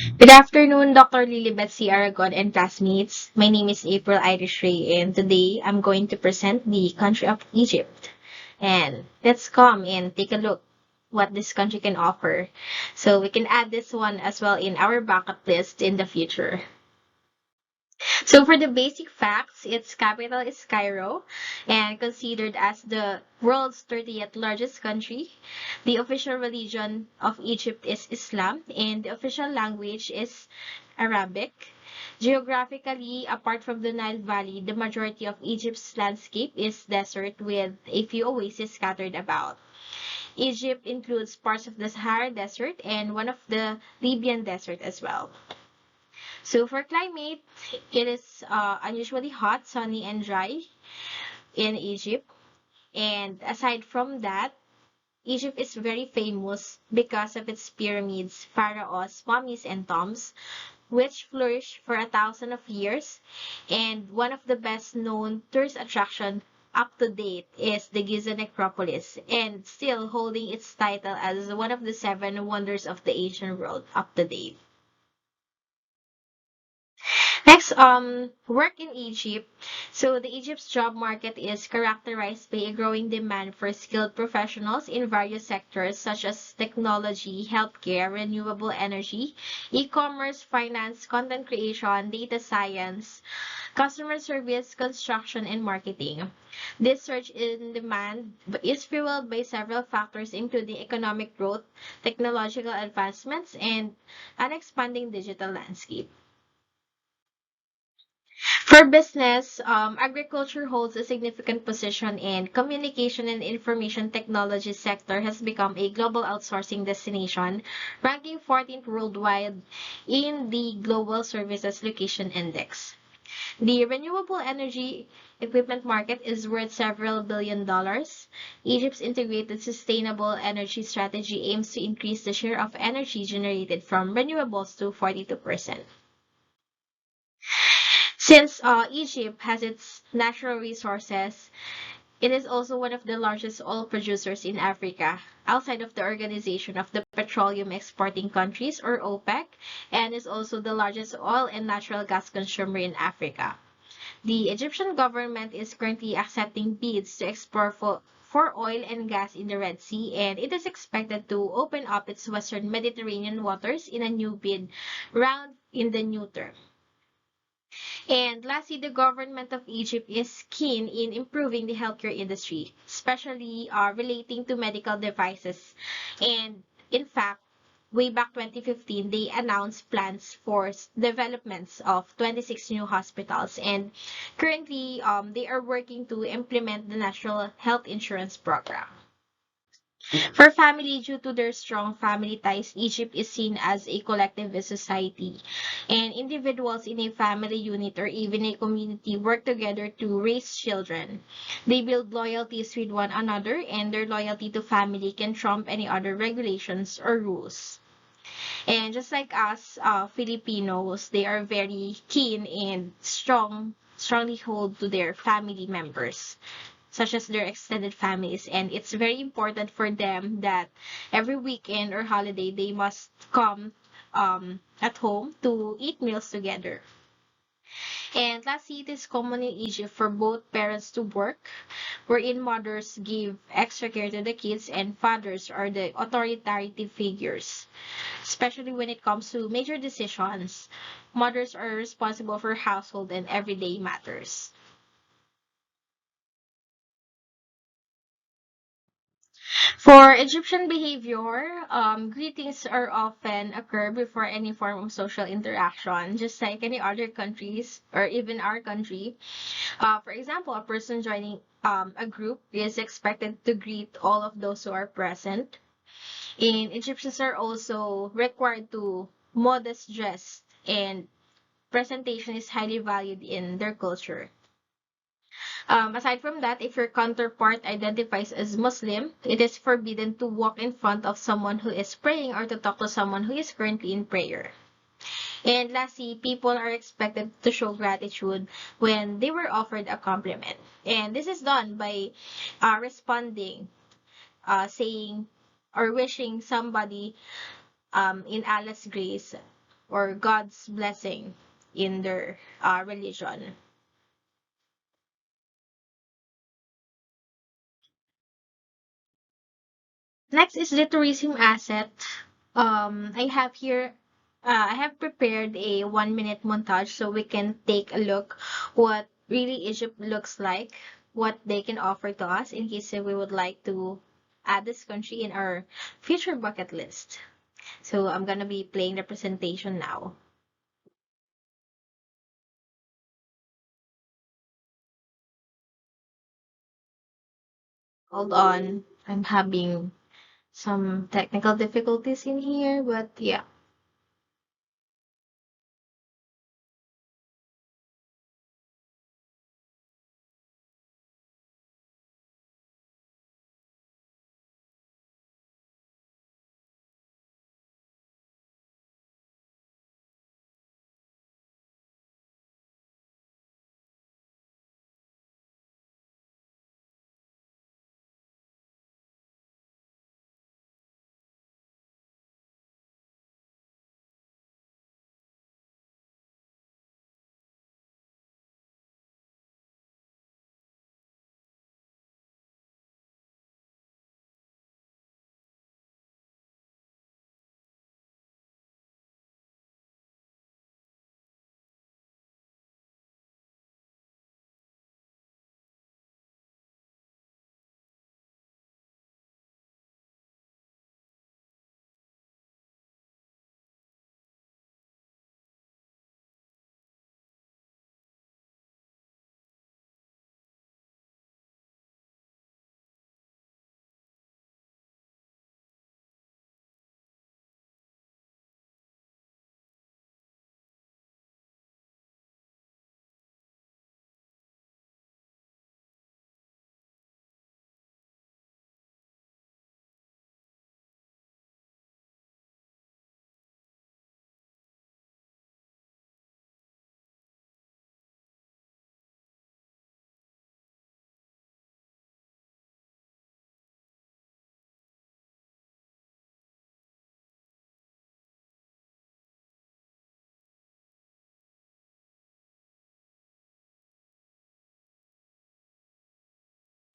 Good afternoon, Dr. Lilibet C. Aragon and classmates. My name is April Irish Ray, and today I'm going to present the country of Egypt. And let's come and take a look what this country can offer. So we can add this one as well in our backup list in the future. So for the basic facts, its capital is Cairo and considered as the world's 30th largest country. The official religion of Egypt is Islam and the official language is Arabic. Geographically, apart from the Nile Valley, the majority of Egypt's landscape is desert with a few oases scattered about. Egypt includes parts of the Sahara Desert and one of the Libyan Desert as well. So for climate, it is unusually hot, sunny, and dry in Egypt. And aside from that, Egypt is very famous because of its pyramids, pharaohs, mummies, and tombs, which flourished for 1,000 of years. And one of the best known tourist attraction up to date is the Giza Necropolis, and still holding its title as one of the seven wonders of the ancient world up to date. Next, work in Egypt. So the Egypt's job market is characterized by a growing demand for skilled professionals in various sectors such as technology, healthcare, renewable energy, e-commerce, finance, content creation, data science, customer service, construction, and marketing. This surge in demand is fueled by several factors including economic growth, technological advancements, and an expanding digital landscape. For business, agriculture holds a significant position in communication and information technology sector has become a global outsourcing destination, ranking 14th worldwide in the Global Services Location Index. The renewable energy equipment market is worth several billion dollars. Egypt's integrated sustainable energy strategy aims to increase the share of energy generated from renewables to 42%. Since Egypt has its natural resources, it is also one of the largest oil producers in Africa, outside of the Organization of the Petroleum Exporting Countries, or OPEC, and is also the largest oil and natural gas consumer in Africa. The Egyptian government is currently accepting bids to export for oil and gas in the Red Sea, and it is expected to open up its western Mediterranean waters in a new bid round in the new term. And lastly, the government of Egypt is keen in improving the healthcare industry, especially relating to medical devices. And in fact, way back 2015, they announced plans for developments of 26 new hospitals. And currently, they are working to implement the National Health Insurance Program. For family, due to their strong family ties, Egypt is seen as a collectivist society. And individuals in a family unit or even a community work together to raise children. They build loyalties with one another, and their loyalty to family can trump any other regulations or rules. And just like us, Filipinos, they are very keen and strongly hold to their family members, such as their extended families. And it's very important for them that every weekend or holiday they must come at home to eat meals together. And lastly, it is common in Egypt for both parents to work, wherein mothers give extra care to the kids and fathers are the authoritative figures. Especially when it comes to major decisions, mothers are responsible for household and everyday matters. For Egyptian behavior, greetings are often occur before any form of social interaction, just like any other countries or even our country. For example, a person joining a group is expected to greet all of those who are present. And Egyptians are also required to modest dress, and presentation is highly valued in their culture. Aside from that, if your counterpart identifies as Muslim, it is forbidden to walk in front of someone who is praying or to talk to someone who is currently in prayer. And lastly, people are expected to show gratitude when they were offered a compliment. And this is done by responding, saying, or wishing somebody in Allah's grace or God's blessing in their religion. Next is the tourism asset. I have here, I have prepared a 1 minute montage so we can take a look what really Egypt looks like, what they can offer to us in case we would like to add this country in our future bucket list. So I'm gonna be playing the presentation now. Hold on, I'm having some technical difficulties in here, but yeah.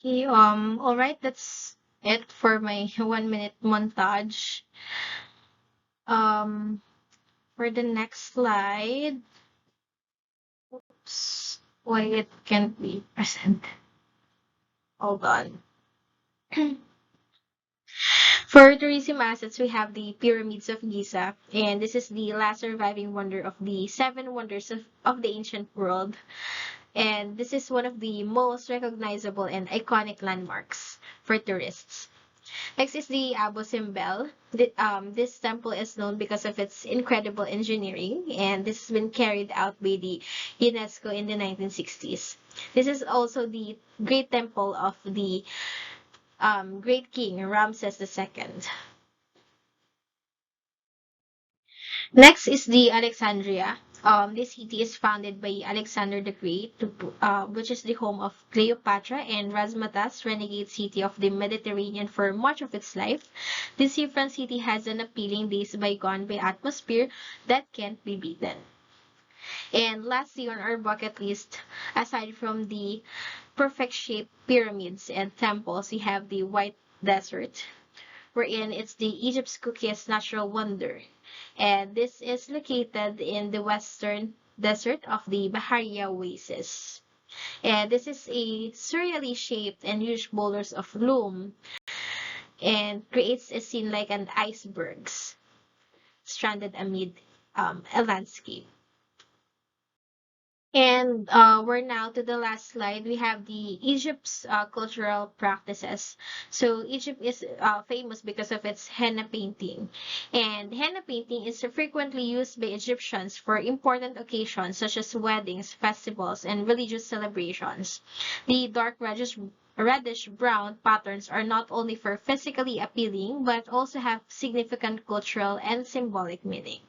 Okay, all right, that's it for my 1 minute montage. Um, for the next slide, why it can't be present. Hold on. For tourism assets, we have the pyramids of Giza, and this is the last surviving wonder of the seven wonders of the ancient world. And this is one of the most recognizable and iconic landmarks for tourists. Next is the Abu Simbel. This temple is known because of its incredible engineering, and this has been carried out by the UNESCO in the 1960s. This is also the great temple of the great king Ramses II. Next is the Alexandria. This city is founded by Alexander the Great, which is the home of Cleopatra and Razzmatazz, renegade city of the Mediterranean for much of its life. This seafront city has an appealing days bygone by atmosphere that can't be beaten. And lastly, on our bucket list, aside from the perfect shaped pyramids and temples, we have the White Desert, wherein it's the Egypt's cookiest natural wonder. And this is located in the western desert of the Bahariya Oasis. And this is a surreally shaped and huge boulders of loam and creates a scene like an icebergs stranded amid a landscape. And we're now to the last slide. We have the Egypt's cultural practices. So Egypt is famous because of its henna painting. And henna painting is frequently used by Egyptians for important occasions such as weddings, festivals, and religious celebrations. The dark reddish brown patterns are not only for physically appealing but also have significant cultural and symbolic meaning.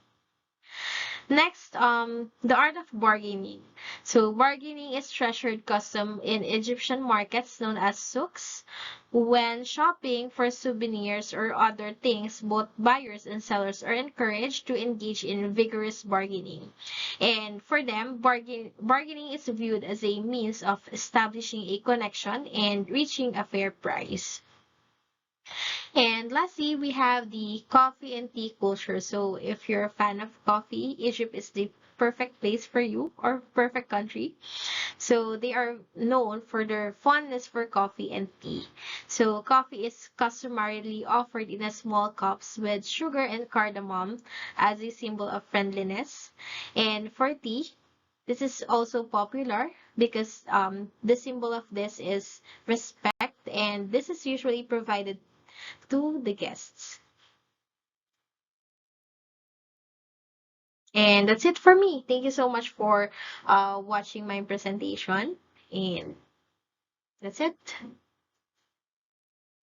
Next, the art of bargaining. So bargaining is treasured custom in Egyptian markets known as souks. When shopping for souvenirs or other things, both buyers and sellers are encouraged to engage in vigorous bargaining. And for them, bargaining is viewed as a means of establishing a connection and reaching a fair price. And lastly, we have the coffee and tea culture. So if you're a fan of coffee, Egypt is the perfect place for you or perfect country. So they are known for their fondness for coffee and tea. So coffee is customarily offered in a small cups with sugar and cardamom as a symbol of friendliness. And for tea, this is also popular because the symbol of this is respect, and this is usually provided to the guests. And that's it for me. Thank you so much for watching my presentation. And that's it.